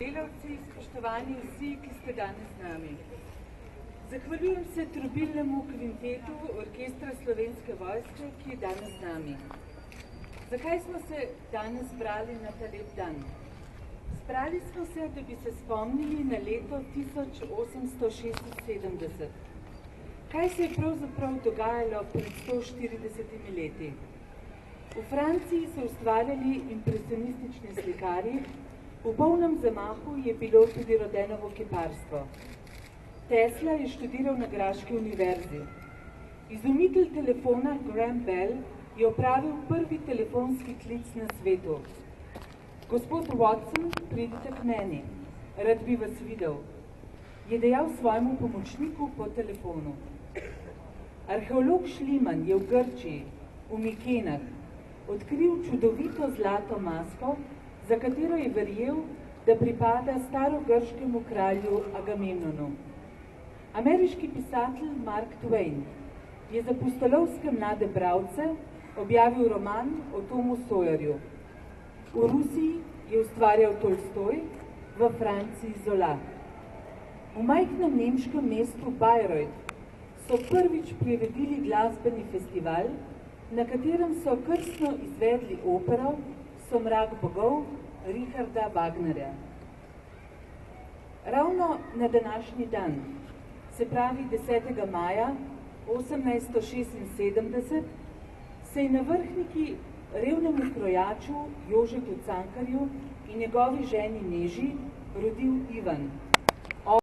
sodelavci, spoštovani vsi, ki ste danes z nami. Zahvaljujem se trobilnemu kvintetu Orkestra Slovenske vojske, ki je danes z nami. Zakaj smo se danes zbrali na ta lep dan? Zbrali smo se, da bi se spomnili na leto 1876. Kaj se je pravzaprav dogajalo pred 140 leti? V Franciji so ustvarjali impresionistični slikarji, v polnem zamahu je bilo tudi Rodenovo kiparstvo. Tesla je študiral na Graški univerzi. Izumitelj telefona Graham Bell je opravil prvi telefonski klic na svetu. Gospod Watson, pridite k meni, rad bi vas videl, je dejal svojemu pomočniku po telefonu. Arheolog Schliemann je v Grčiji, v Mikenah, odkril čudovito zlato masko, za katero je verjel, da pripada starogrškemu kralju Agamemnonu. Ameriški pisatelj Mark Twain je za pustolovske mlade bralce objavil roman o Tomu Sawyerju. V Rusiji je ustvarjal Tolstoj, v Franciji Zola. V majhnem nemškem mestu Bayreuth so prvič priredili glasbeni festival, na katerem so krstno izvedli opero Somrak bogov Richarda Wagnerja. Ravno na današnji dan, se pravi 10. maja 1876, se je na Vrhniki revnemu krojaču Jožetu Cankarju in njegovi ženi Neži rodil Ivan.